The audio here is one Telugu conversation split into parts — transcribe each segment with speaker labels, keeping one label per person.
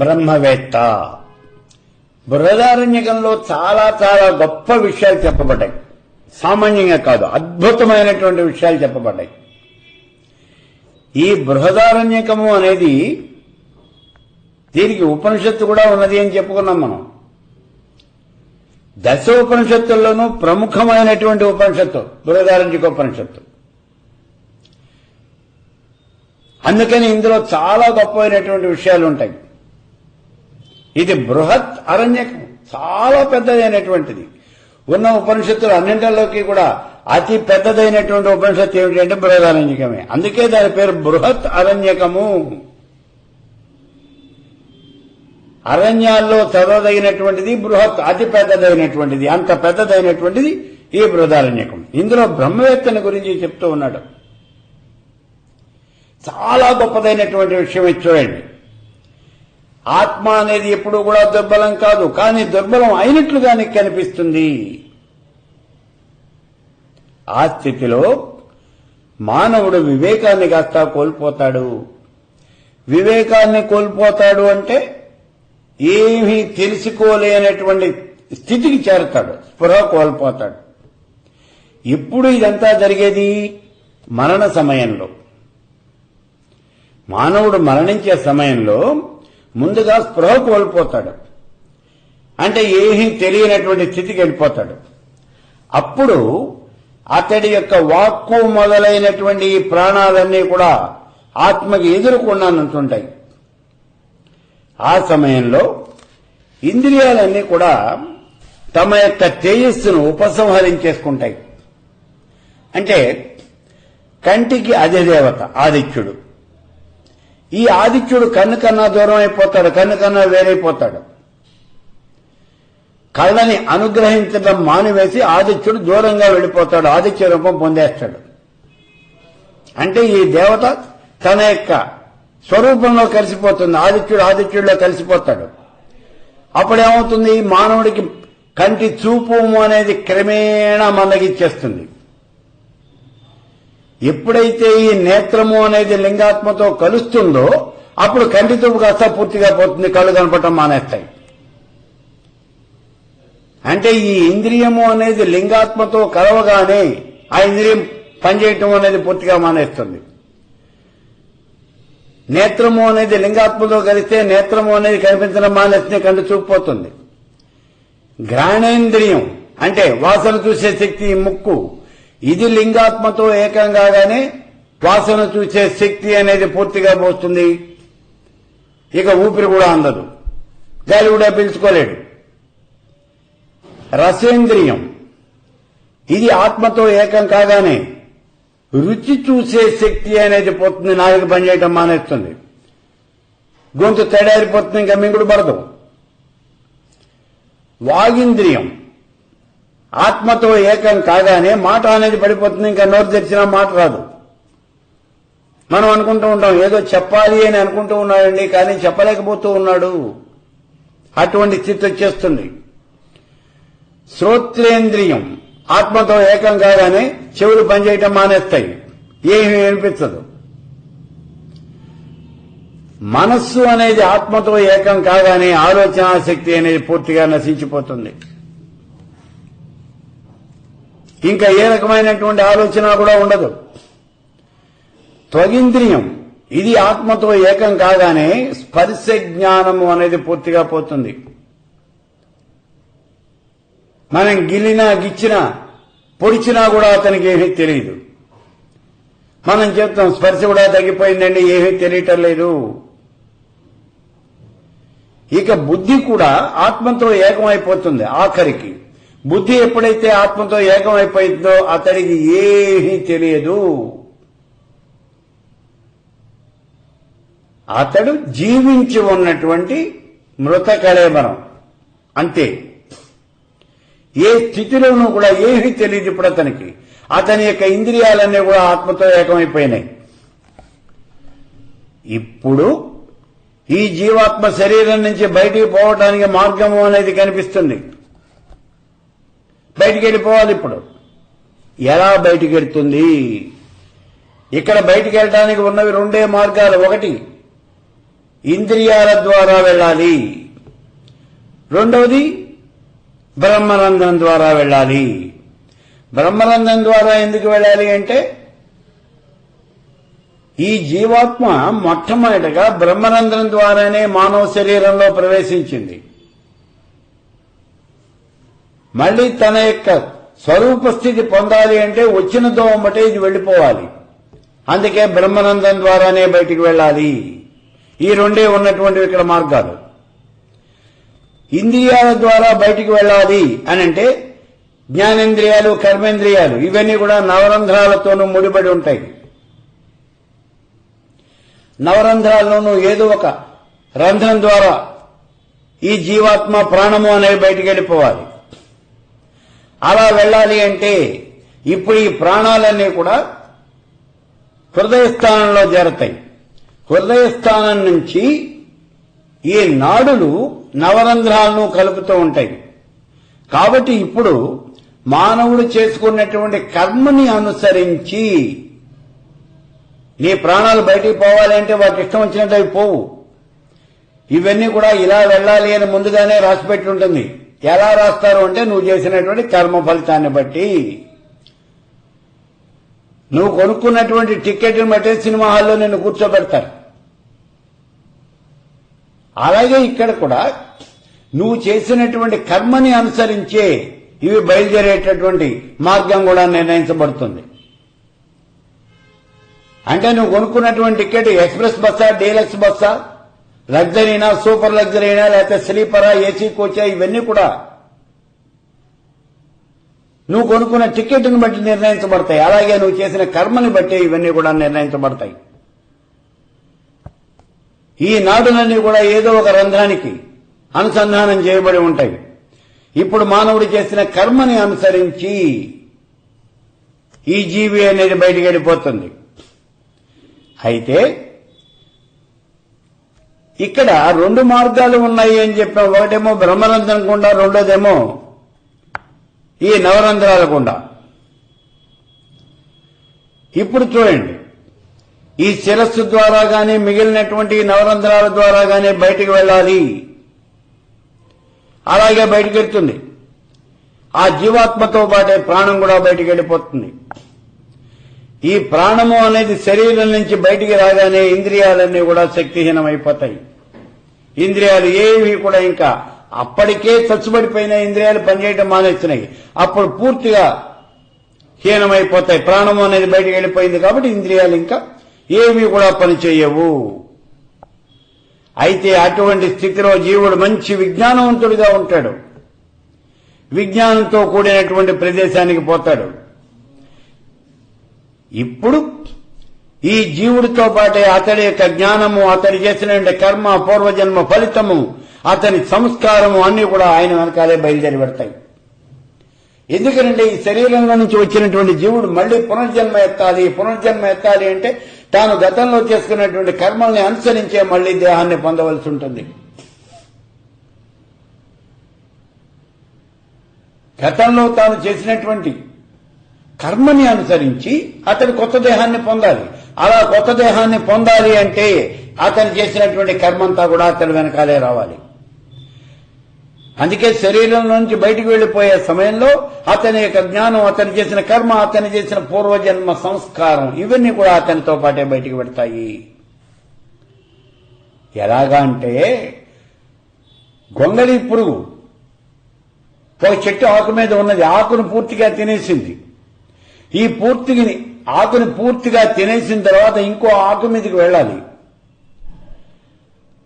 Speaker 1: బ్రహ్మవేత్త. బృహదారణ్యకంలో చాలా చాలా గొప్ప విషయాలు చెప్పబడ్డాయి. సామాన్యంగా కాదు, అద్భుతమైనటువంటి విషయాలు చెప్పబడ్డాయి. ఈ బృహదారణ్యకము అనేది దీనికి ఉపనిషత్తు కూడా ఉన్నది అని చెప్పుకున్నాం మనం. దశ ఉపనిషత్తుల్లోనూ ప్రముఖమైనటువంటి ఉపనిషత్తు బృహదారణ్యక ఉపనిషత్తు. అందుకని ఇందులో చాలా గొప్పమైనటువంటి విషయాలు ఉంటాయి. ఇది బృహత్ అరణ్యకం, చాలా పెద్దదైనటువంటిది. ఉన్న ఉపనిషత్తులు అన్నింటిలోకి కూడా అతి పెద్దదైనటువంటి ఉపనిషత్తు ఏమిటంటే బృహదారణ్యకమే. అందుకే దాని పేరు బృహత్ అరణ్యకము. అరణ్యాల్లో చదవదగినటువంటిది బృహత్, అతి పెద్దదైనటువంటిది. అంత పెద్దదైనటువంటిది ఈ బృహదారణ్యకం. ఇందులో బ్రహ్మవేత్తని గురించి చెప్తూ ఉన్నాడు. చాలా గొప్పదైనటువంటి విషయం ఇది చూడండి. ఆత్మ అనేది ఎప్పుడూ కూడా దుర్బలం కాదు, కానీ దుర్బలం అయినట్లుగా నీకు కనిపిస్తుంది. ఆ స్థితిలో మానవుడు వివేకాన్ని కాస్త కోల్పోతాడు. వివేకాన్ని కోల్పోతాడు అంటే ఏమీ తెలుసుకోలేనటువంటి స్థితికి చేరతాడు, స్పృహ కోల్పోతాడు. ఎప్పుడు ఇదంతా జరిగేది? మరణ సమయంలో. మానవుడు మరణించే సమయంలో ముందుగా స్పృహ కోల్పోతాడు. అంటే ఏమీ తెలియనటువంటి స్థితికి వెళ్ళిపోతాడు. అప్పుడు అతడి యొక్క వాక్కు మొదలైనటువంటి ఈ ప్రాణాలన్నీ కూడా ఆత్మకి ఎదురుకుండా ఉంటుంటాయి. ఆ సమయంలో ఇంద్రియాలన్నీ కూడా తమ యొక్క తేజస్సును ఉపసంహరించేసుకుంటాయి. అంటే కంటికి అధిదేవత ఆదిత్యుడు. ఈ ఆదిత్యుడు కన్ను కన్నా దూరం అయిపోతాడు, కన్ను కన్నా వేరైపోతాడు. కళ్ళని అనుగ్రహించడం మానివేసి ఆదిత్యుడు దూరంగా వెళ్ళిపోతాడు, ఆదిత్య రూపం పొందేస్తాడు. అంటే ఈ దేవత తన యొక్క స్వరూపంలో కలిసిపోతుంది, ఆదిత్యుడిలో కలిసిపోతాడు. అప్పుడేమవుతుంది? మానవుడికి కంటి చూపు అనేది క్రమేణా మందగిచ్చేస్తుంది. ఎప్పుడైతే ఈ నేత్రము అనేది లింగాత్మతో కలుస్తుందో అప్పుడు కంటి చూపు కాస్త పూర్తిగా పోతుంది, కళ్ళు కనపడటం మానేస్తాయి. అంటే ఈ ఇంద్రియము అనేది లింగాత్మతో కలవగానే ఆ ఇంద్రియం పనిచేయటం అనేది పూర్తిగా మానేస్తుంది. నేత్రము అనేది లింగాత్మతో కలిస్తే నేత్రము అనేది కనిపించడం మానేస్తే కంటి చూపుపోతుంది. ఘ్రాణేంద్రియం అంటే వాసన చూసే శక్తి ముక్కు, ఇది లింగాత్మతో ఏకం కాగానే వాసన చూసే శక్తి అనేది పూర్తిగా పోతుంది. ఇక ఊపిరి కూడా అందదు, గాలి కూడా పీల్చుకోలేడు. రసేంద్రియం, ఇది ఆత్మతో ఏకం కాగానే రుచి చూసే శక్తి అనేది పోతుంది, నాలుక పనిచేయటం మానేస్తుంది, గొంతు తడారిపోతుంది, ఇంకా మింగుడు పడదు. వాగింద్రియం ఆత్మతో ఏకం కాగానే మాట అనేది పడిపోతుంది, ఇంకా నోరు తెరిచినా మాట రాదు. మనం అనుకుంటూ ఉంటాం ఏదో చెప్పాలి అని అనుకుంటూ ఉన్నాడండి, కానీ చెప్పలేకపోతూ ఉన్నాడు. అటువంటి స్థితి వచ్చేస్తుంది. శ్రోత్రేంద్రియం ఆత్మతో ఏకం కాగానే చెవులు పనిచేయటం మానేస్తాయి, ఏమీ వినిపించదు. మనస్సు అనేది ఆత్మతో ఏకం కాగానే ఆలోచనా శక్తి అనేది పూర్తిగా నశించిపోతుంది. ఇంకా ఏ రకమైనటువంటి ఆలోచన కూడా ఉండదు. త్వగింద్రియం, ఇది ఆత్మతో ఏకం కాగానే స్పర్శ జ్ఞానము అనేది పూర్తిగా పోతుంది. మనం గిల్లినా గిచ్చినా పొడిచినా కూడా అతనికి ఏమీ తెలియదు. మనం చెప్తాం స్పర్శ కూడా తగ్గిపోయిందండి, ఏమీ తెలియటం లేదు. ఇక బుద్ధి కూడా ఆత్మతో ఏకమైపోతుంది. ఆఖరికి బుద్ధి ఎప్పుడైతే ఆత్మతో ఏకమైపోయిందో అతడికి ఏమీ తెలియదు. అతడు జీవించి ఉన్నటువంటి మృత కళేబరం అంతే. ఏ స్థితిలోనూ కూడా ఏమీ తెలియదు ఇప్పుడు అతనికి. అతని యొక్క ఇంద్రియాలన్నీ కూడా ఆత్మతో ఏకమైపోయినాయి. ఇప్పుడు ఈ జీవాత్మ శరీరం నుంచి బయటికి పోవడానికి మార్గము అనేది కనిపిస్తుంది. బయటికి వెళ్ళిపోవాలి. ఇప్పుడు ఎలా బయటికి వెళ్తుంది? ఇక్కడ బయటికి వెళ్ళడానికి ఉన్నవి రెండే మార్గాలు. ఒకటి ఇంద్రియాల ద్వారా వెళ్ళాలి. రెండవది బ్రహ్మరంధ్రం ద్వారా వెళ్ళాలి. బ్రహ్మరంధ్రం ద్వారా ఎందుకు వెళ్ళాలి అంటే ఈ జీవాత్మ మొట్టమొదటిగా బ్రహ్మరంధ్రం ద్వారానే మానవ శరీరంలో ప్రవేశించింది. మళ్లీ తన యొక్క స్వరూప స్థితి పొందాలి అంటే వచ్చిన దోమటే ఇది వెళ్లిపోవాలి. అందుకే బ్రహ్మరంధ్రం ద్వారానే బయటికి వెళ్ళాలి. ఈ రెండే ఉన్నటువంటి ఇక్కడ మార్గాలు. ఇంద్రియాల ద్వారా బయటికి వెళ్ళాలి అనంటే జ్ఞానేంద్రియాలు, కర్మేంద్రియాలు ఇవన్నీ కూడా నవరంధ్రాలతోనూ ముడిపడి ఉంటాయి. నవరంధ్రాల్లోనూ ఏదో ఒక రంధ్రం ద్వారా ఈ జీవాత్మ ప్రాణము అనేవి బయటికి వెళ్ళిపోవాలి. అలా వెళ్ళాలి అంటే ఇప్పుడు ఈ ప్రాణాలన్నీ కూడా హృదయస్థానంలో చేరతాయి. హృదయస్థానం నుంచి ఈ నాడులు నవరంధ్రాలను కలుపుతూ ఉంటాయి. కాబట్టి ఇప్పుడు మానవుడు చేసుకున్నటువంటి కర్మని అనుసరించి నీ ప్రాణాలు బయటికి పోవాలి అంటే వాటికి ఇష్టం వచ్చినట్టు అవి పోవు. ఇవన్నీ కూడా ఇలా వెళ్ళాలి అని ముందుగానే రాసిపెట్టి ఉంటుంది. ఎలా రాస్తారు అంటే నువ్వు చేసినటువంటి కర్మ ఫలితాన్ని బట్టి. నువ్వు కొనుక్కున్నటువంటి టికెట్ని బట్టే సినిమా హాల్లో నిన్ను కూర్చోబెడతారు. అలాగే ఇక్కడ కూడా నువ్వు చేసినటువంటి కర్మని అనుసరించే ఇవి బయలుదేరేటటువంటి మార్గం కూడా నిర్ణయించబడుతుంది. అంటే నువ్వు కొనుక్కున్నటువంటి టికెట్ ఎక్స్ప్రెస్ బస్సా, డీలక్స్ బస్సా, లగ్జరీనా, సూపర్ లగ్జరీనా, లేకపోతే స్లీపరా, ఏసీ కోచా, ఇవన్నీ కూడా నువ్వు కొనుక్కున్న టికెట్ని బట్టి నిర్ణయించబడతాయి. అలాగే నువ్వు చేసిన కర్మని బట్టి ఇవన్నీ కూడా నిర్ణయించబడతాయి. ఈ నాడులన్నీ కూడా ఏదో ఒక రంధ్రానికి అనుసంధానం చేయబడి ఉంటాయి. ఇప్పుడు మానవుడు చేసిన కర్మని అనుసరించి ఈ జీవి అనేది బయటికి వెళ్ళిపోతుంది. అయితే ఇక్కడ రెండు మార్గాలు ఉన్నాయి అని చెప్పాం. ఒకటేమో బ్రహ్మరంధ్రం గుండా, రెండోదేమో ఈ నవరంధ్రాల గుండా. ఇప్పుడు చూడండి, ఈ శిరస్సు ద్వారా గాని మిగిలినటువంటి నవరంధ్రాల ద్వారా గాని బయటికి వెళ్ళాలి. అలాగే బయటికి వెళ్తుంది. ఆ జీవాత్మతో పాటే ప్రాణం కూడా బయటికి వెళ్ళిపోతుంది. ఈ ప్రాణము అనేది శరీరం నుంచి బయటికి రాగానే ఇంద్రియాలన్నీ కూడా శక్తిహీనమైపోతాయి. ఇంద్రియాలు ఏవి కూడా ఇంకా అప్పటికే చచ్చుబడిపోయిన ఇంద్రియాలు పనిచేయడం మానేస్తున్నాయి. అప్పుడు పూర్తిగా హీనమైపోతాయి. ప్రాణము అనేది బయటికి వెళ్ళిపోయింది కాబట్టి ఇంద్రియాలు ఇంకా ఏమీ కూడా పనిచేయవు. అయితే అటువంటి స్థితిలో జీవుడు మంచి విజ్ఞానవంతుడిగా ఉంటాడు. విజ్ఞానంతో కూడినటువంటి ప్రదేశానికి పోతాడు. ఇప్పుడు ఈ జీవుడితో పాటే అతడి యొక్క జ్ఞానము, అతడి చేసిన కర్మ, పూర్వజన్మ ఫలితము, అతని సంస్కారము అన్ని కూడా ఆయన వెనకాలే బయలుదేరి పెడతాయి. ఎందుకంటే ఈ శరీరంలో నుంచి వచ్చినటువంటి జీవుడు మళ్లీ పునర్జన్మ ఎత్తాలి. పునర్జన్మ ఎత్తాలి అంటే తాను గతంలో చేసుకున్నటువంటి కర్మల్ని అనుసరించే మళ్లీ దేహాన్ని పొందవలసి ఉంటుంది. గతంలో తాను చేసినటువంటి కర్మని అనుసరించి అతడు కొత్త దేహాన్ని పొందాలి. అలా కొత్త దేహాన్ని పొందాలి అంటే అతను చేసినటువంటి కర్మంతా కూడా అతని వెనకాలే రావాలి. అందుకే శరీరం నుంచి బయటికి వెళ్లిపోయే సమయంలో అతని యొక్క జ్ఞానం, అతను చేసిన కర్మ, అతను చేసిన పూర్వజన్మ సంస్కారం ఇవన్నీ కూడా అతనితో పాటే బయటికి పెడతాయి. ఎలాగా అంటే గొంగళి పురుగు ఒక చెట్టు ఆకు మీద ఉన్నది, ఆకును పూర్తిగా తినేసింది. ఈ ఆకుని పూర్తిగా తినేసిన తర్వాత ఇంకో ఆకు మీదకి వెళ్ళాలి.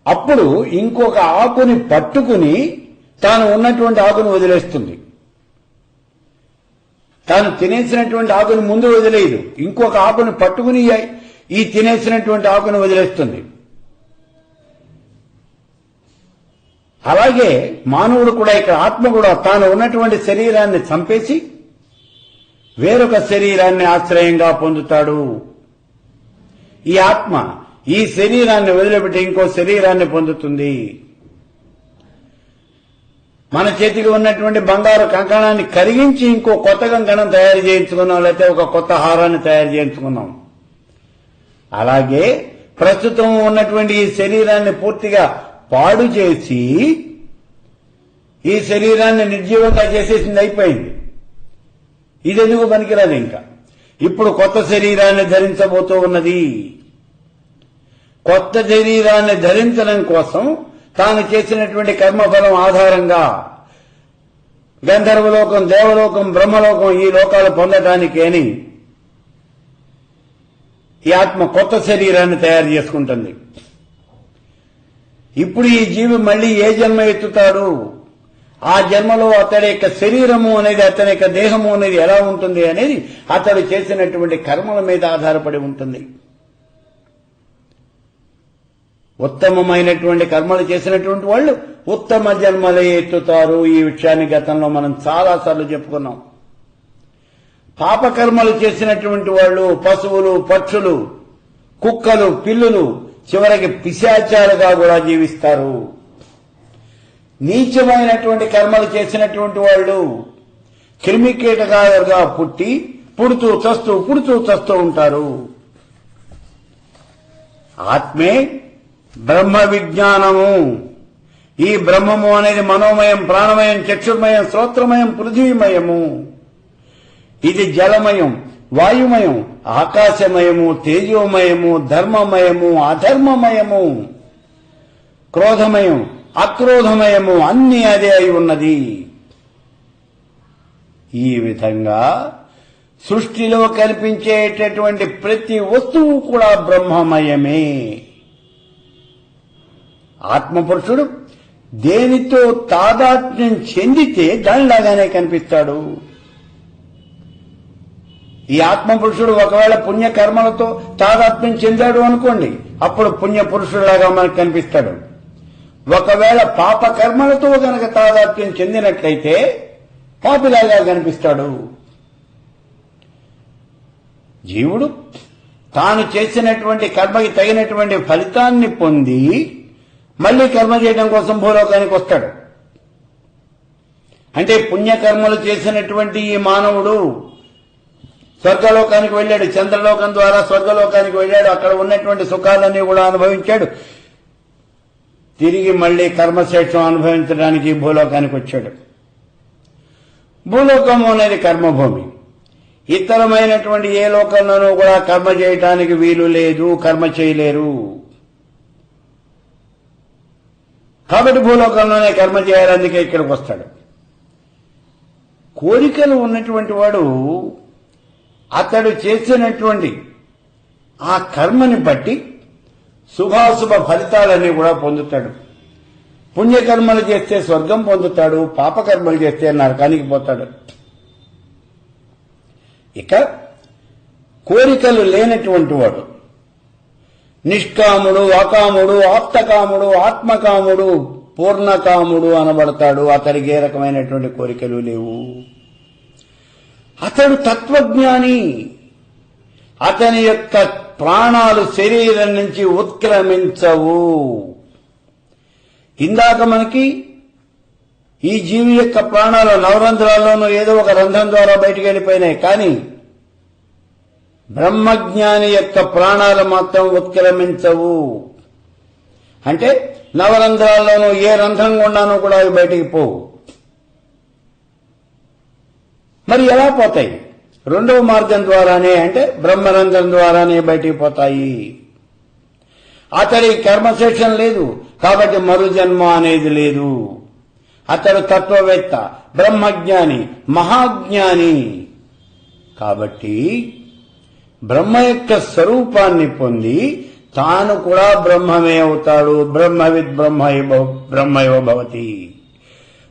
Speaker 1: అప్పుడు ఇంకొక ఆకుని పట్టుకుని తాను ఉన్నటువంటి ఆకును వదిలేస్తుంది. తాను తినేసినటువంటి ఆకుని ముందు వదిలేయదు, ఇంకొక ఆకుని పట్టుకుని ఈ తినేసినటువంటి ఆకును వదిలేస్తుంది. అలాగే మానవుడు కూడా, ఇక్కడ ఆత్మ కూడా తాను ఉన్నటువంటి శరీరాన్ని చంపేసి వేరొక శరీరాన్ని ఆశ్రయంగా పొందుతాడు. ఈ ఆత్మ ఈ శరీరాన్ని వదిలిపెట్టి ఇంకో శరీరాన్ని పొందుతుంది. మన చేతికి ఉన్నటువంటి బంగారు కంకణాన్ని కరిగించి ఇంకో కొత్త కంకణం తయారు చేయించుకున్నాం, లేకపోతే ఒక కొత్త హారాన్ని తయారు చేయించుకున్నాం. అలాగే ప్రస్తుతం ఉన్నటువంటి ఈ శరీరాన్ని పూర్తిగా పాడు చేసి ఈ శరీరాన్ని నిర్జీవంగా చేసేసింది, అయిపోయింది. ఇదెందుకు పనికిరాదు. ఇంకా ఇప్పుడు కొత్త శరీరాన్ని ధరించబోతూ ఉన్నది. కొత్త శరీరాన్ని ధరించడం కోసం తాను చేసినటువంటి కర్మఫలం ఆధారంగా గంధర్వలోకం, దేవలోకం, బ్రహ్మలోకం ఈ లోకాలు పొందటానికి అని ఈ ఆత్మ కొత్త శరీరాన్ని తయారు చేసుకుంటుంది. ఇప్పుడు ఈ జీవి మళ్లీ ఏ జన్మ ఎత్తుతాడు, ఆ జన్మలో అతడి యొక్క శరీరము అనేది, అతని యొక్క దేహము అనేది ఎలా ఉంటుంది అనేది అతడు చేసినటువంటి కర్మల మీద ఆధారపడి ఉంటుంది. ఉత్తమమైనటువంటి కర్మలు చేసినటువంటి వాళ్ళు ఉత్తమ జన్మలే ఎత్తుతారు. ఈ విషయాన్ని గతంలో మనం చాలాసార్లు చెప్పుకున్నాం. పాపకర్మలు చేసినటువంటి వాళ్ళు పశువులు, పక్షులు, కుక్కలు, పిల్లులు చివరికి పిశాచాలుగా కూడా జీవిస్తారు. నీచమైనటువంటి కర్మలు చేసినటువంటి వాళ్ళు క్రిమికీటకాలుగా పుడుతూ చస్తూ ఉంటారు. ఆత్మే బ్రహ్మ విజ్ఞానము. ఈ బ్రహ్మము అనేది మనోమయం, ప్రాణమయం, చక్షుర్మయం, శ్రోత్రమయం, పృథ్వీమయము. ఇది జలమయం, వాయుమయం, ఆకాశమయము, తేజోమయము, ధర్మమయము, అధర్మమయము, క్రోధమయం, అక్రోధమయము, అన్ని అదే అయి ఉన్నది. ఈ విధంగా సృష్టిలో కల్పించేటటువంటి ప్రతి వస్తువు కూడా బ్రహ్మమయమే. ఆత్మపురుషుడు దేనితో తాదాత్మ్యం చెందితే దానిలాగానే కనిపిస్తాడు. ఈ ఆత్మపురుషుడు ఒకవేళ పుణ్యకర్మలతో తాదాత్మ్యం చెందాడు అనుకోండి, అప్పుడు పుణ్యపురుషుడిలాగా మనకు కనిపిస్తాడు. ఒకవేళ పాప కర్మలతో గనక తాదాత్మ్యం చెందినట్లయితే పాపిలాగా కనిపిస్తాడు. జీవుడు తాను చేసినటువంటి కర్మకి తగినటువంటి ఫలితాన్ని పొంది మళ్లీ కర్మ చేయడం కోసం భూలోకానికి వస్తాడు. అంటే పుణ్యకర్మలు చేసినటువంటి ఈ మానవుడు స్వర్గలోకానికి వెళ్ళాడు, చంద్రలోకం ద్వారా స్వర్గలోకానికి వెళ్ళాడు, అక్కడ ఉన్నటువంటి సుఖాలన్నీ కూడా అనుభవించాడు. తిరిగి మళ్లీ కర్మశేషం అనుభవించడానికి భూలోకానికి వచ్చాడు. భూలోకము అనేది కర్మభూమి. ఇతరమైనటువంటి ఏ లోకంలోనూ కూడా కర్మ చేయటానికి వీలు లేదు, కర్మ చేయలేరు. కాబట్టి భూలోకంలోనే కర్మ చేయాలి, అందుకే ఇక్కడికి వస్తాడు. కోరికలు ఉన్నటువంటి వాడు అతడు చేసినటువంటి ఆ కర్మని బట్టి శుభాశుభ ఫలితాలన్నీ కూడా పొందుతాడు. పుణ్యకర్మలు చేస్తే స్వర్గం పొందుతాడు, పాపకర్మలు చేస్తే నరకానికి పోతాడు. ఇక కోరికలు లేనటువంటి వాడు నిష్కాముడు, అకాముడు, ఆప్తకాముడు, ఆత్మకాముడు, పూర్ణకాముడు అనబడతాడు. అతడికి ఏ రకమైనటువంటి కోరికలు లేవు. అతడు తత్వజ్ఞాని. అతని యొక్క ప్రాణాలు శరీరం నుంచి ఉత్క్రమించవు. ఇందాక మనకి ఈ జీవి యొక్క ప్రాణాలు నవరంధ్రాల్లోనూ ఏదో ఒక రంధ్రం ద్వారా బయటికి వెళ్ళిపోయినాయి, కానీ బ్రహ్మజ్ఞాని యొక్క ప్రాణాలు మాత్రం ఉత్క్రమించవు. అంటే నవరంధ్రాల్లోనూ ఏ రంధ్రం గుండానూ కూడా అవి బయటికి పోవు. మరి ఎలా పోతాయి? రెండవ మార్గం ద్వారానే, అంటే బ్రహ్మరంధ్రం ద్వారానే బయటికి పోతాయి. అతడి కర్మశేషం లేదు కాబట్టి మరు జన్మ అనేది లేదు. అతడు తత్వవేత్త, బ్రహ్మజ్ఞాని, మహాజ్ఞాని. కాబట్టి బ్రహ్మ యొక్క స్వరూపాన్ని పొంది తాను కూడా బ్రహ్మమే అవుతాడు. బ్రహ్మవిద్ బ్రహ్మయో భవతి.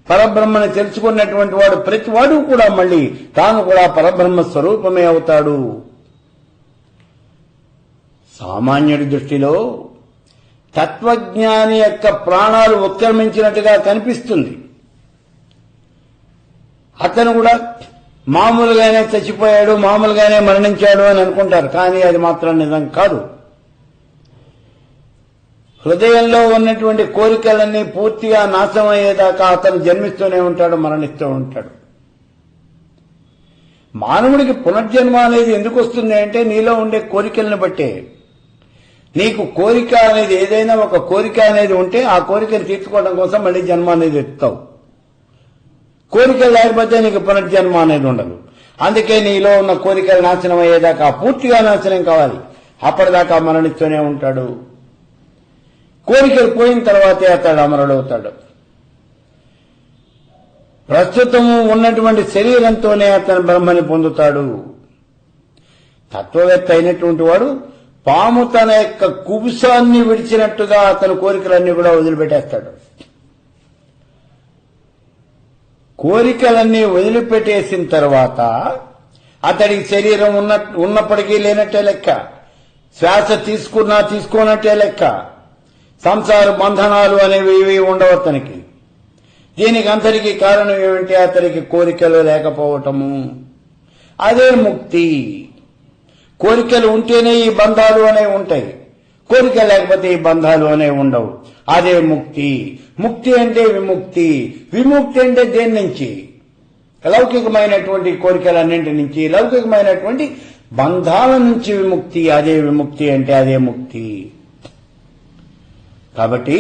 Speaker 1: పరబ్రహ్మని తెలుసుకున్నటువంటి వాడు ప్రతివాడు కూడా మళ్ళీ తాను కూడా పరబ్రహ్మ స్వరూపమే అవుతాడు. సామాన్యుడి దృష్టిలో తత్వజ్ఞాని యొక్క ప్రాణాలు ఉత్క్రమించినట్టుగా కనిపిస్తుంది. అతను కూడా మామూలుగానే చచ్చిపోయాడు, మామూలుగానే మరణించాడు అని అనుకుంటారు. కానీ అది మాత్రం నిజం కాదు. హృదయంలో ఉన్నటువంటి కోరికలన్నీ పూర్తిగా నాశమయ్యేదాకా అతను జన్మిస్తూనే ఉంటాడు, మరణిస్తూ ఉంటాడు. మానవుడికి పునర్జన్మ అనేది ఎందుకు వస్తుంది అంటే నీలో ఉండే కోరికలను బట్టే. నీకు కోరిక అనేది ఏదైనా ఒక కోరిక అనేది ఉంటే ఆ కోరికను తీర్చుకోవడం కోసం మళ్ళీ జన్మ అనేది ఎత్తుతావు. కోరిక లేకపోతే నీకు పునర్జన్మ అనేది ఉండదు. అందుకే నీలో ఉన్న కోరికలు నాశనం అయ్యేదాకా పూర్తిగా నాశనం కావాలి. అప్పటిదాకా మరణిస్తూనే ఉంటాడు. కోరికలు పోయిన తర్వాతే అతడు అమరుడవుతాడు. ప్రస్తుతము ఉన్నటువంటి శరీరంతోనే అతను బ్రహ్మని పొందుతాడు. తత్వవేత్త అయినటువంటి వాడు పాము తన యొక్క కుబుసాన్ని విడిచినట్టుగా అతని కోరికలన్నీ కూడా వదిలిపెట్టేస్తాడు. కోరికలన్నీ వదిలిపెట్టేసిన తర్వాత అతడికి శరీరం ఉన్నప్పటికీ లేనట్టే లెక్క, శ్వాస తీసుకున్నా తీసుకోనట్టే లెక్క, సంసార బంధనాలు అనేవి ఇవి ఉండవు అతనికి. దీనికి అంతటికీ కారణం ఏమంటే అతనికి కోరికలు లేకపోవటము. అదే ముక్తి. కోరికలు ఉంటేనే ఈ బంధాలు అనేవి ఉంటాయి, కోరిక లేకపోతే ఈ బంధాలు అనేవి ఉండవు. అదే ముక్తి. ముక్తి అంటే విముక్తి. విముక్తి అంటే దేని నుంచి? లౌకికమైనటువంటి కోరికలన్నింటి నుంచి, లౌకికమైనటువంటి బంధాల నుంచి విముక్తి. అదే విముక్తి అంటే అదే ముక్తి. కాబట్టి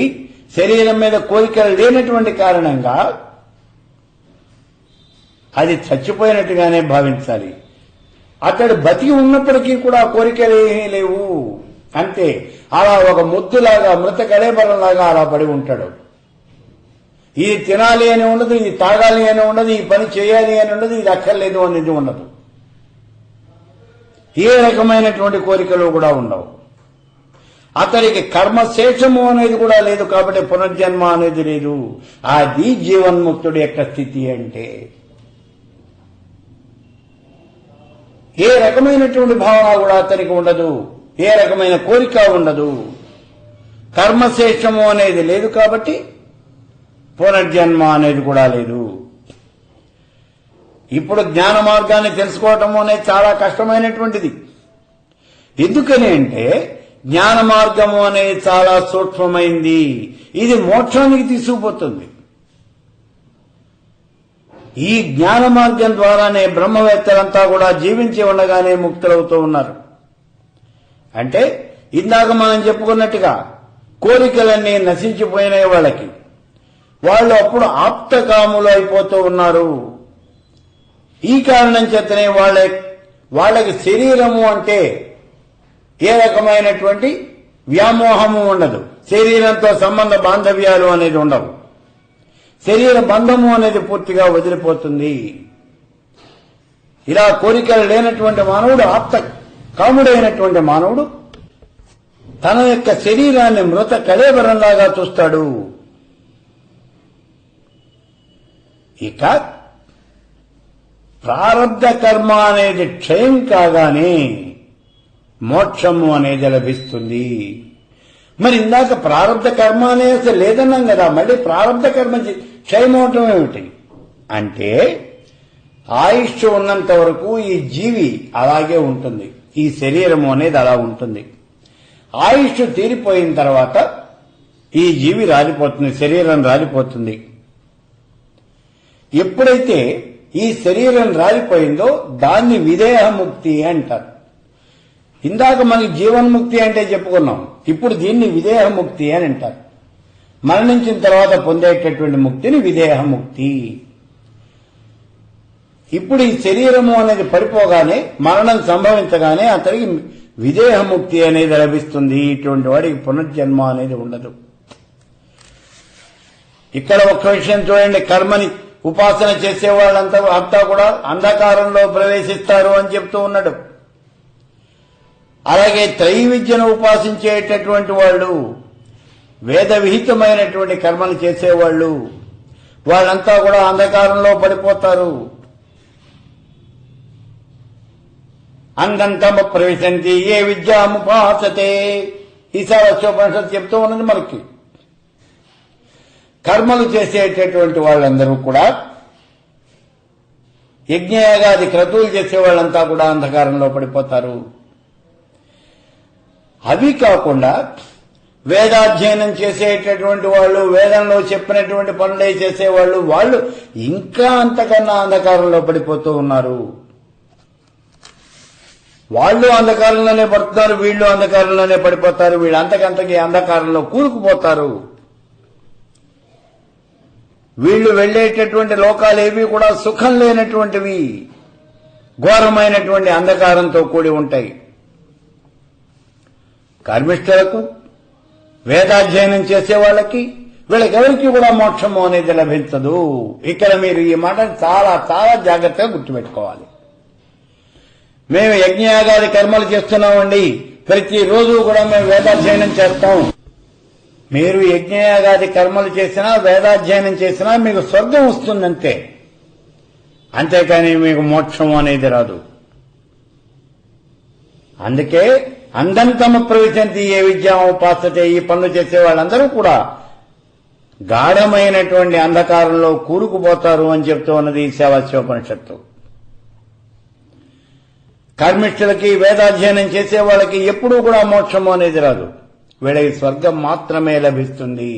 Speaker 1: శరీరం మీద కోరికలు లేనటువంటి కారణంగా అది చచ్చిపోయినట్టుగానే భావించాలి. అతడు బతికి ఉన్నప్పటికీ కూడా కోరికలు ఏమీ లేవు, అంతే. అలా ఒక ముద్దులాగా, మృత కళేబరంలాగా అలా పడి ఉంటాడు. ఇది తినాలి అని ఉండదు, ఇది తాగాలి అని ఉండదు, ఈ పని చేయాలి అని ఉండదు, ఇది అక్కర్లేదు అనేది ఉండదు. ఏ రకమైనటువంటి కోరికలు కూడా ఉండవు. అతడికి కర్మశేషము అనేది కూడా లేదు, కాబట్టి పునర్జన్మ అనేది లేదు. అది జీవన్ముక్తుడి యొక్క స్థితి అంటే. ఏ రకమైనటువంటి భావన కూడా అతనికి ఉండదు, ఏ రకమైన కోరిక ఉండదు. కర్మశేషము అనేది లేదు కాబట్టి పునర్జన్మ అనేది కూడా లేదు. ఇప్పుడు జ్ఞాన మార్గాన్ని తెలుసుకోవటం అనేది చాలా కష్టమైనటువంటిది. ఎందుకని అంటే జ్ఞాన మార్గము అనేది చాలా సూక్ష్మమైంది. ఇది మోక్షానికి తీసుకుపోతుంది. ఈ జ్ఞాన మార్గం ద్వారానే బ్రహ్మవేత్తలంతా కూడా జీవించి ఉండగానే ముక్తులవుతూ ఉన్నారు. అంటే ఇందాక మనం చెప్పుకున్నట్టుగా కోరికలన్నీ నశించిపోయిన వాళ్ళకి, వాళ్ళు అప్పుడు ఆప్తకాములు అయిపోతూ ఉన్నారు. ఈ కారణం చేతనే వాళ్ళకి శరీరము అంటే ఏ రకమైనటువంటి వ్యామోహము ఉండదు. శరీరంతో సంబంధ బాంధవ్యాలు అనేది ఉండవు. శరీర బంధము అనేది పూర్తిగా వదిలిపోతుంది. ఇలా కోరికలు లేనటువంటి మానవుడు, ఆప్త కాముడైనటువంటి మానవుడు తన యొక్క శరీరాన్ని మృత కళేబరంలాగా చూస్తాడు. ఇక ప్రారబ్ధ కర్మ అనేది క్షయం కాగానే మోక్షము అనేది లభిస్తుంది. మరి ఇందాక ప్రారబ్ధ కర్మ అనేది అసలు లేదన్నాం కదా, మళ్ళీ ప్రారబ్ధ కర్మ క్షయమవటం ఏమిటి అంటే, ఆయుష్ ఉన్నంత వరకు ఈ జీవి అలాగే ఉంటుంది, ఈ శరీరము అనేది అలా ఉంటుంది. ఆయుష్ తీరిపోయిన తర్వాత ఈ జీవి రాలిపోతుంది, శరీరం రాలిపోతుంది. ఎప్పుడైతే ఈ శరీరం రాలిపోయిందో దాన్ని విదేహముక్తి అంటారు. ఇందాక మనకి జీవన్ముక్తి అంటే చెప్పుకున్నాం, ఇప్పుడు దీన్ని విదేహముక్తి అని అంటారు. మరణించిన తర్వాత పొందేటటువంటి ముక్తిని విదేహముక్తి. ఇప్పుడు ఈ శరీరము అనేది పడిపోగానే, మరణం సంభవించగానే అతనికి విదేహముక్తి అనేది లభిస్తుంది. ఇటువంటి వాడికి పునర్జన్మ అనేది ఉండదు. ఇక్కడ ఒక్క విషయం చూడండి, కర్మని ఉపాసన చేసే వాళ్ళంతా కూడా అంధకారంలో ప్రవేశిస్తారు అని చెప్తూ ఉన్నాడు. అలాగే త్రైవిద్యను ఉపాసించేటటువంటి వాళ్ళు, వేద విహితమైనటువంటి కర్మలు చేసేవాళ్ళు, వాళ్ళంతా కూడా అంధకారంలో పడిపోతారు. అంధంతమ ప్రవేశంతి ఏ విద్యాముపాసతే, ఈశావాస్యోపనిషత్తు చెప్తూ ఉన్నది మనకి. కర్మలు చేసేటటువంటి వాళ్ళందరూ కూడా, యజ్ఞయాగాది క్రతువులు చేసే వాళ్ళంతా కూడా అంధకారంలో పడిపోతారు. అవి కాకుండా వేదాధ్యయనం చేసేటటువంటి వాళ్ళు, వేదంలో చెప్పినటువంటి పనులే చేసేవాళ్ళు, వాళ్ళు ఇంకా అంతకన్నా అంధకారంలో పడిపోతూ ఉన్నారు. వాళ్ళు అంధకారంలోనే పడుతున్నారు, వీళ్ళు అంధకారంలోనే పడిపోతారు, వీళ్ళు అంతకంతకి అంధకారంలో కూరుకుపోతారు. వీళ్ళు వెళ్లేటటువంటి లోకాలు ఏవి కూడా సుఖం లేనటువంటివి, ఘోరమైనటువంటి అంధకారంతో కూడి ఉంటాయి. కర్మిష్ఠులకు, వేదాధ్యయనం చేసే వాళ్ళకి, వీళ్ళకెవరికి కూడా మోక్షము అనేది లభించదు. ఇక్కడ మీరు ఈ మాట చాలా చాలా జాగ్రత్తగా గుర్తుపెట్టుకోవాలి. మేము యజ్ఞయాగాది కర్మలు చేస్తున్నామండి, ప్రతిరోజు కూడా మేము వేదాధ్యయనం చేస్తాం. మీరు యజ్ఞయాగాది కర్మలు చేసినా, వేదాధ్యయనం చేసినా మీకు స్వర్గం వస్తుందంతే, అంతేకాని మీకు మోక్షం అనేది రాదు. అందుకే అంధంతమ ప్రవిశంతి ఏ విద్యాముపాసతే, ఈ పనులు చేసే వాళ్ళందరూ కూడా గాఢమైనటువంటి అంధకారంలో కూరుకుపోతారు అని చెప్తూ ఉన్నది సేవాశ్యోపనిషత్తు. కర్మిష్ఠులకి, వేదాధ్యయనం చేసే వాళ్ళకి ఎప్పుడూ కూడా మోక్షము అనేది రాదు, వీళ్ళకి స్వర్గం మాత్రమే లభిస్తుంది.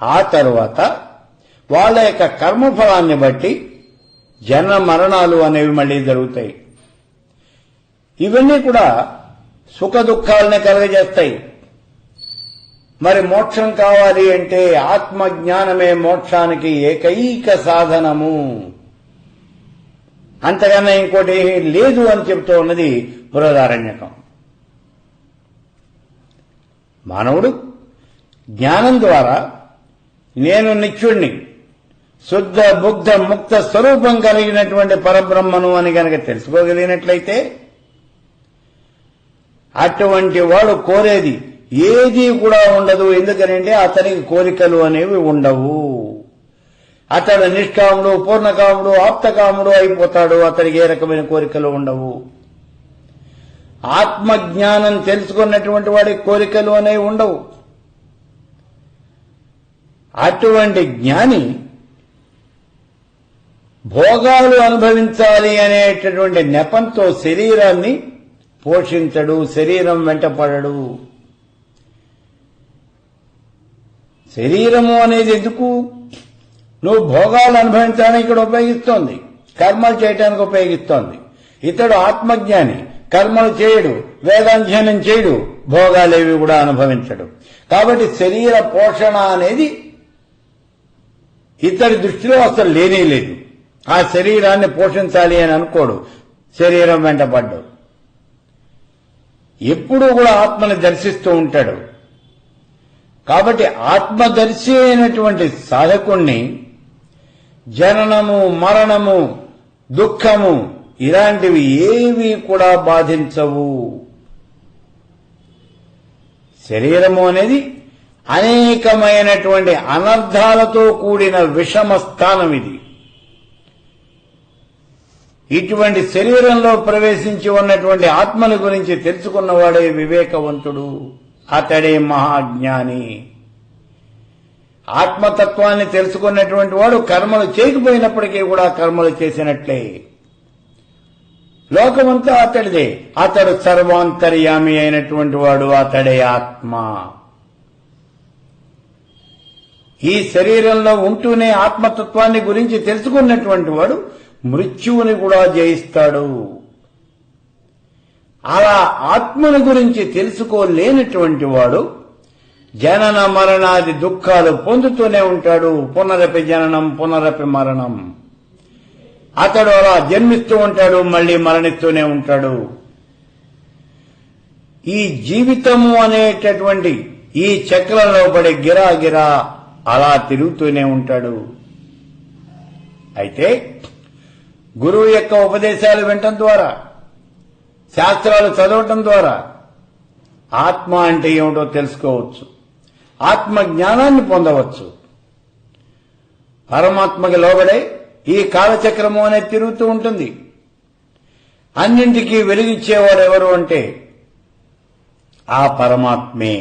Speaker 1: ఆ తరువాత వాళ్ళ యొక్క కర్మఫలాన్ని బట్టి జన్మ మరణాలు అనేవి మళ్లీ జరుగుతాయి. ఇవన్నీ కూడా సుఖ దుఃఖాలని కలుగజేస్తాయి. మరి మోక్షం కావాలి అంటే ఆత్మజ్ఞానమే మోక్షానికి ఏకైక సాధనము, అంతకన్నా ఇంకోటి లేదు అని చెప్తూ ఉన్నది బృహదారణ్యకం. మానవుడు జ్ఞానం ద్వారా నేను నిత్యుణ్ణి, శుద్ధ బుద్ధ ముక్త స్వరూపం కలిగినటువంటి పరబ్రహ్మను అని గనక తెలుసుకోగలిగినట్లయితే అటువంటి వాడు కోరేది ఏదీ కూడా ఉండదు. ఎందుకనంటే అతనికి కోరికలు అనేవి ఉండవు. అతడు నిష్కాముడు, పూర్ణకాముడు, ఆప్తకాముడు అయిపోతాడు. అతడికి ఏ రకమైన కోరికలు ఉండవు. ఆత్మజ్ఞానం తెలుసుకున్నటువంటి వాడికి కోరికలు అనేవి ఉండవు. అటువంటి జ్ఞాని భోగాలు అనుభవించాలి అనేటటువంటి నెపంతో శరీరాన్ని పోషించడు, శరీరం వెంటపడడు. శరీరము అనేది ఎందుకు? నువ్వు భోగాలు అనుభవించడానికి ఇక్కడ ఉపయోగిస్తోంది, కర్మలు చేయడానికి ఉపయోగిస్తోంది. ఇతడు ఆత్మజ్ఞాని, కర్మలు చేయడు, వేదాధ్యయనం చేయడు, భోగాలేవి కూడా అనుభవించడు. కాబట్టి శరీర పోషణ అనేది ఇతడి దృష్టిలో అసలు లేనే లేదు. ఆ శరీరాన్ని పోషించాలి అని అనుకోడు, శరీరం వెంటపడ్డు. ఎప్పుడూ కూడా ఆత్మని దర్శిస్తూ ఉంటాడు. కాబట్టి ఆత్మదర్శి అయినటువంటి సాధకుణ్ణి జననము, మరణము, దుఃఖము ఇలాంటివి ఏవి కూడా బాధించవు. శరీరము అనేది అనేకమైనటువంటి అనర్థాలతో కూడిన విషమ స్థానం ఇది. ఇటువంటి శరీరంలో ప్రవేశించి ఉన్నటువంటి ఆత్మని గురించి తెలుసుకున్నవాడే వివేకవంతుడు, అతడే మహాజ్ఞాని. ఆత్మతత్వాన్ని తెలుసుకున్నటువంటి వాడు కర్మలు చేయకపోయినప్పటికీ కూడా కర్మలు చేసినట్లే. లోకమంతా అతడిదే, అతడు సర్వాంతర్యామి అయినటువంటి వాడు, అతడే ఆత్మ. ఈ శరీరంలో ఉంటూనే ఆత్మతత్వాన్ని గురించి తెలుసుకున్నటువంటి వాడు మృత్యువుని కూడా జయిస్తాడు. అలా ఆత్మని గురించి తెలుసుకోలేనటువంటి వాడు జనన మరణాది దుఃఖాలు పొందుతూనే ఉంటాడు. పునరపి జననం పునరపి మరణం. అతడు అలా జన్మిస్తూ ఉంటాడు, మళ్లీ మరణిస్తూనే ఉంటాడు. ఈ జీవితము అనేటటువంటి ఈ చక్రంలో పడి గిరాగిరా అలా తిరుగుతూనే ఉంటాడు. అయితే గురువు యొక్క ఉపదేశాలు వినటం ద్వారా, శాస్త్రాలు చదవటం ద్వారా ఆత్మ అంటే ఏమిటో తెలుసుకోవచ్చు, ఆత్మ జ్ఞానాన్ని పొందవచ్చు. పరమాత్మకి లోబడే ఈ కాలచక్రము అనేది తిరుగుతూ ఉంటుంది. అన్నింటికీ వెలిగిచ్చేవాడు ఎవరు అంటే ఆ పరమాత్మే.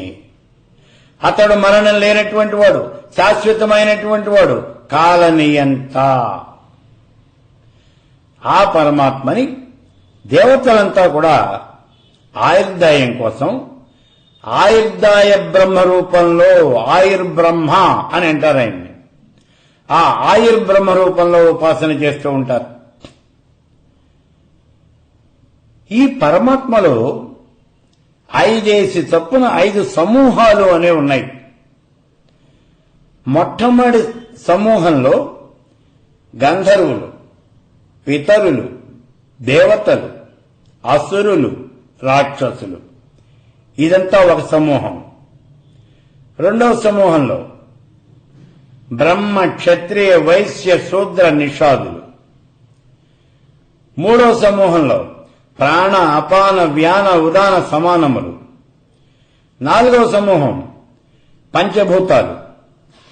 Speaker 1: అతడు మరణం లేనటువంటి వాడు, శాశ్వతమైనటువంటి వాడు, కాలనియంత. ఆ పరమాత్మని దేవతలంతా కూడా ఆయుర్దాయం కోసం ఆయుర్దాయ బ్రహ్మ రూపంలో ఆయుర్బ్రహ్మ అని అంటారు ఆయన్ని. ఆ ఆయుర్బ్రహ్మ రూపంలో ఉపాసన చేస్తూ ఉంటారు. ఈ పరమాత్మలో 5 చొప్పున 5 సమూహాలు అనే ఉన్నాయి. మొట్టమొదటి సమూహంలో గంధర్వులు, పితరులు, దేవతలు, అసురులు, రాక్షసులు, ఇదంతా ఒక సమూహం. రెండవ సమూహంలో బ్రహ్మ, క్షత్రియ, వైశ్య, శూద్ర, నిషాదులు. మూడవ సమూహంలో ప్రాణ, అపాన, వ్యాన, ఉదాన, సమానములు. నాలుగవ సమూహం పంచభూతాలు,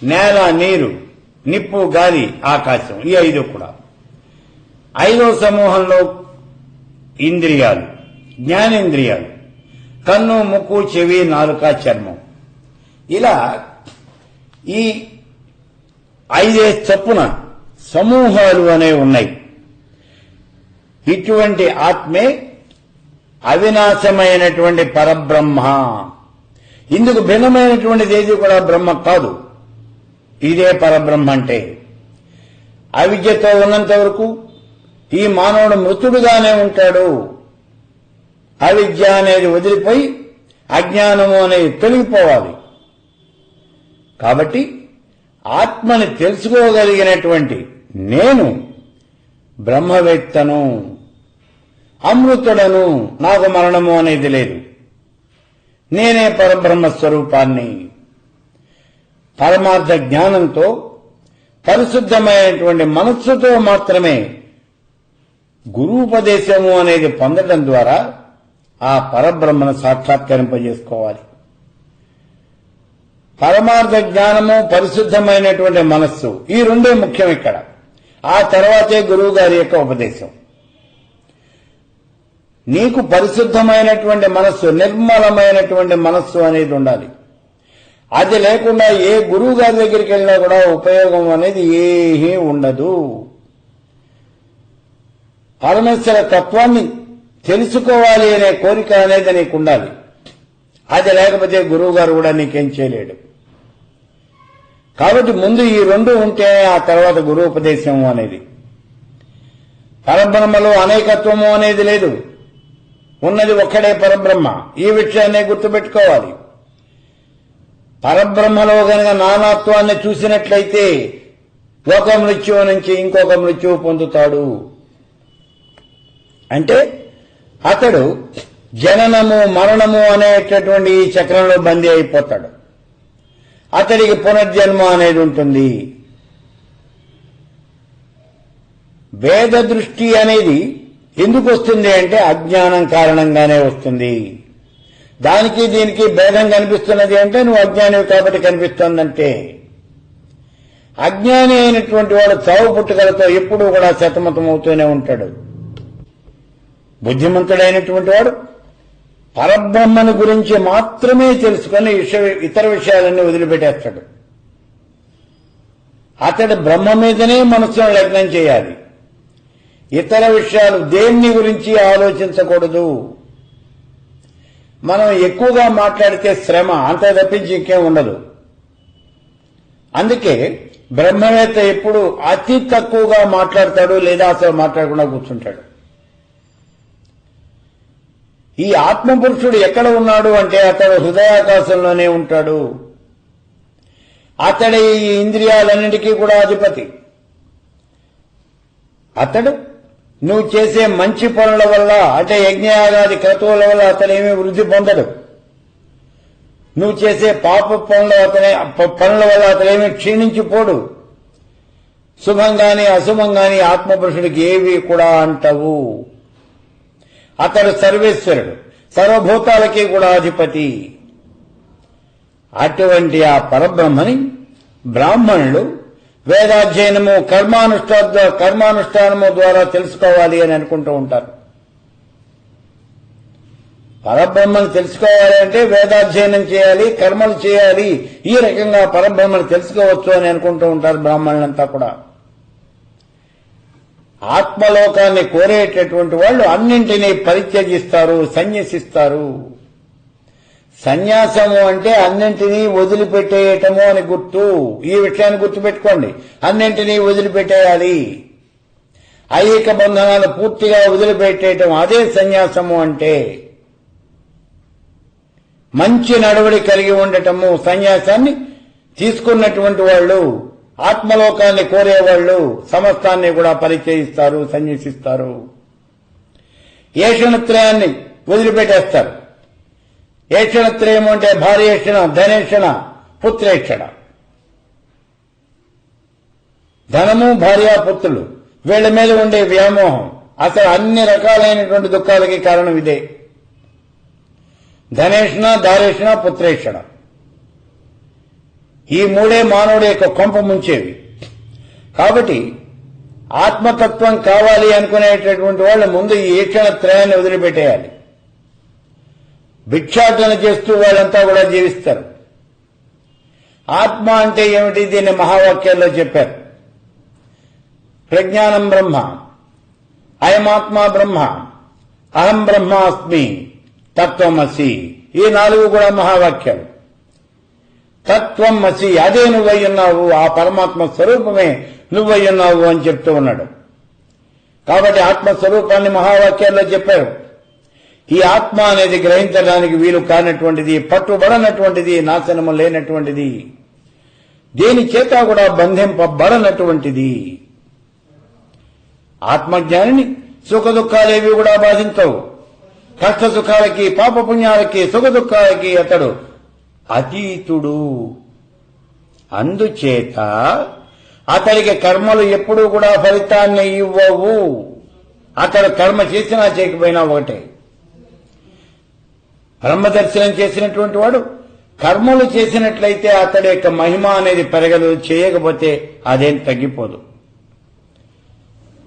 Speaker 1: నేల, నీరు, నిప్పు, గాలి, ఆకాశం, ఈ 5 కూడా. 5వ సమూహంలో ఇంద్రియాలు, జ్ఞానేంద్రియాలు, కన్ను, ముక్కు, చెవి, నాలుక, చర్మం. ఇలా ఈ 5 చొప్పున సమూహాలు అనేవి ఉన్నాయి. ఇటువంటి ఆత్మే అవినాశమైనటువంటి పరబ్రహ్మ. ఇందుకు భిన్నమైనటువంటిది ఏది కూడా బ్రహ్మ కాదు. ఇదే పరబ్రహ్మ అంటే. అవిద్యతో ఉన్నంత వరకు ఈ మానవుడు మృతుడుగానే ఉంటాడు. అవిద్య అనేది వదిలిపోయి అజ్ఞానము అనేది తొలగిపోవాలి. కాబట్టి ఆత్మని తెలుసుకోగలిగినటువంటి నేను బ్రహ్మవేత్తను, అమృతుడను, నాకు మరణము అనేది లేదు. నేనే పరబ్రహ్మ స్వరూపాన్ని. పరమార్థ జ్ఞానంతో, పరిశుద్ధమైనటువంటి మనస్సుతో మాత్రమే గురూపదేశము అనేది పొందడం ద్వారా ఆ పరబ్రహ్మను సాక్షాత్కరింపజేసుకోవాలి. పరమార్థ జ్ఞానము, పరిశుద్ధమైనటువంటి మనస్సు, ఈ రెండే ముఖ్యం ఇక్కడ. ఆ తర్వాతే గురువు గారి యొక్క ఉపదేశం. నీకు పరిశుద్ధమైనటువంటి మనస్సు, నిర్మలమైనటువంటి మనస్సు అనేది ఉండాలి. అది లేకుండా ఏ గురువు గారి దగ్గరికి వెళ్ళినా కూడా ఉపయోగం అనేది ఏమీ ఉండదు. పరమేశ్వర తత్వాన్ని తెలుసుకోవాలి అనే కోరిక అనేది నీకు ఉండాలి. అది లేకపోతే గురువు గారు కూడా నీకేం చేయలేడు. కాబట్టి ముందు ఈ 2 ఉంటే ఆ తర్వాత గురూపదేశము అనేది. పరబ్రహ్మలో అనేకత్వము అనేది లేదు, ఉన్నది ఒక్కడే పరబ్రహ్మ. ఈ విషయాన్ని గుర్తుపెట్టుకోవాలి. పరబ్రహ్మలో గనక నానాత్వాన్ని చూసినట్లయితే ఒక మృత్యువు నుంచి ఇంకొక మృత్యువు పొందుతాడు. అంటే అతడు జననము, మరణము అనేటటువంటి ఈ చక్రంలో బందీ అయిపోతాడు. అతడికి పునర్జన్మ అనేది ఉంటుంది. వేద దృష్టి అనేది ఎందుకు వస్తుంది అంటే అజ్ఞానం కారణంగానే వస్తుంది. దానికి దీనికి భేదం కనిపిస్తున్నది అంటే నువ్వు అజ్ఞానివి కాబట్టి కనిపిస్తుందంటే. అజ్ఞాని అయినటువంటి వాడు చావు పుట్టుకలతో ఎప్పుడూ కూడా సతమతమవుతూనే ఉంటాడు. బుద్ధిమంతుడైనటువంటి వాడు పరబ్రహ్మను గురించి మాత్రమే తెలుసుకుని ఇతర విషయాలన్నీ వదిలిపెట్టేస్తాడు. అతడు బ్రహ్మ మీదనే మనస్సును లగ్నం చేయాలి. ఇతర విషయాలు దేన్ని గురించి ఆలోచించకూడదు. మనం ఎక్కువగా మాట్లాడితే శ్రమ, అంత తప్పించి ఇంకేం ఉండదు. అందుకే బ్రహ్మవేత్త ఎప్పుడు అతి తక్కువగా మాట్లాడతాడు, లేదా అసలు మాట్లాడకుండా కూర్చుంటాడు. ఈ ఆత్మపురుషుడు ఎక్కడ ఉన్నాడు అంటే అతడు హృదయాకాశంలోనే ఉంటాడు. అతడి ఈ ఇంద్రియాలన్నిటికీ కూడా అధిపతి. అతడు నువ్వు చేసే మంచి పనుల వల్ల అంటే యజ్ఞయాగాది క్రతువుల వల్ల అతడేమీ వృద్ధి పొందడు. నువ్వు చేసే పాప పనుల వల్ల అతడేమీ క్షీణించిపోడు. శుభంగాని అశుభంగాని ఆత్మపురుషుడికి ఏవి కూడా అంటవు. అతడు సర్వేశ్వరుడు, సర్వభూతాలకి కూడా అధిపతి. అటువంటి ఆ పరబ్రహ్మని బ్రాహ్మణులు వేదాధ్యయనము, కర్మానుష్ఠానము ద్వారా తెలుసుకోవాలి అని అనుకుంటూ ఉంటారు. పరబ్రహ్మను తెలుసుకోవాలి అంటే వేదాధ్యయనం చేయాలి, కర్మలు చేయాలి. ఈ రకంగా పరబ్రహ్మను తెలుసుకోవచ్చు అని అనుకుంటూ ఉంటారు బ్రాహ్మణులంతా కూడా. ఆత్మలోకాన్ని కోరేటటువంటి వాళ్ళు అన్నింటినీ పరిత్యజిస్తారు, సన్యసిస్తారు. సన్యాసము అంటే అన్నింటినీ వదిలిపెట్టేయటము అని గుర్తు. ఈ విషయాన్ని గుర్తుపెట్టుకోండి. అన్నింటినీ వదిలిపెట్టేయాలి. ఐహిక బంధనాలు పూర్తిగా వదిలిపెట్టేయటం అదే సన్యాసము అంటే. మంచి నడవడి కలిగి ఉండటము. సన్యాసాన్ని తీసుకున్నటువంటి వాళ్ళు, ఆత్మలోకాన్ని కోరేవాళ్లు సమస్తాన్ని కూడా పరిచయిస్తారు, సన్యసిస్తారు. ఏషణత్రయాన్ని వదిలిపెట్టేస్తారు. ఏషణత్రయం అంటే భార్యేషణ, ధనేషణ, పుత్రేషణ. ధనము, భార్య, పుత్రులు వీళ్ల మీద ఉండే వ్యామోహం అసలు అన్ని రకాలైనటువంటి దుఃఖాలకి కారణం ఇదే. ధనేషణ, దారేషణ, పుత్రేషణ ఈ మూడే మానవుడి యొక్క కొంప ముంచేవి. కాబట్టి ఆత్మతత్వం కావాలి అనుకునేటటువంటి వాళ్ళు ముందు ఈ ఈక్షణత్రయాన్ని వదిలిపెట్టేయాలి. భిక్షాటన చేస్తూ వాళ్ళంతా కూడా జీవిస్తారు. ఆత్మ అంటే ఏమిటి? దీన్ని మహావాక్యాల్లో చెప్పారు. ప్రజ్ఞానం బ్రహ్మ, అయమాత్మ బ్రహ్మ, అహం బ్రహ్మాస్మి, తత్వమసి. ఈ 4 కూడా మహావాక్యాలు. తత్వం అసి, అదే నువ్వయ్యున్నావు, ఆ పరమాత్మ స్వరూపమే నువ్వయ్యున్నావు అని చెప్తూ ఉన్నాడు. కాబట్టి ఆత్మస్వరూపాన్ని మహావాక్యాల్లో చెప్పారు. ఈ ఆత్మ అనేది గ్రహించడానికి వీలు కానటువంటిది, పట్టుబడనటువంటిది, నాశనము లేనటువంటిది, దేని చేత కూడా బంధింపబడనటువంటిది. ఆత్మజ్ఞానిని సుఖ దుఃఖాలేవి కూడా బాధించవు. కష్ట సుఖాలకి, పాపపుణ్యాలకి, సుఖ దుఃఖాలకి అతడు అతీతుడు. అందుచేత అతడికి కర్మలు ఎప్పుడూ కూడా ఫలితాన్ని ఇవ్వవు. అతడు కర్మ చేసినా చేయకపోయినా ఒకటే. బ్రహ్మదర్శనం చేసినటువంటి వాడు కర్మలు చేసినట్లయితే అతడి యొక్క మహిమ అనేది పెరగదు, చేయకపోతే అదేం తగ్గిపోదు.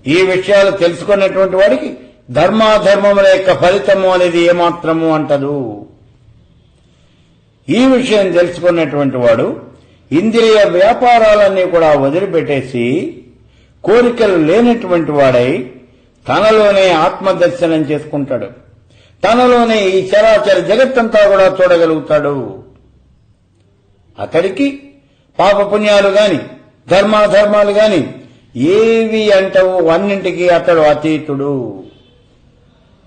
Speaker 1: ఈ విషయాలు తెలుసుకున్నటువంటి వాడికి ధర్మాధర్మముల యొక్క ఫలితము అనేది ఏమాత్రము అంటదు. ఈ విషయం తెలుసుకున్నటువంటి వాడు ఇంద్రియ వ్యాపారాలన్నీ కూడా వదిలిపెట్టేసి కోరికలు లేనటువంటి వాడై తనలోనే ఆత్మదర్శనం చేసుకుంటాడు. తనలోనే ఈ చరాచర జగత్తంతా కూడా చూడగలుగుతాడు. అతడికి పాపపుణ్యాలు గాని, ధర్మాధర్మాలు గాని ఏవి అంటవు, అన్నింటికీ అతడు అతీతుడు.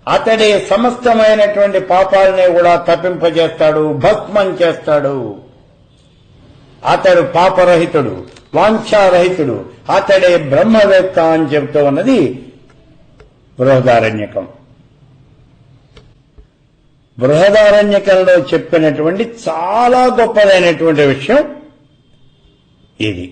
Speaker 1: అతడే సమస్తమైనటువంటి పాపాలనే కూడా తప్పింపజేస్తాడు, భస్మం చేస్తాడు. అతడు పాపరహితుడు, వాంఛారహితుడు, అతడే బ్రహ్మవేత్త అని చెబుతూ ఉన్నది బృహదారణ్యకం. బృహదారణ్యకంలో చెప్పినటువంటి చాలా గొప్పదైనటువంటి విషయం ఇది.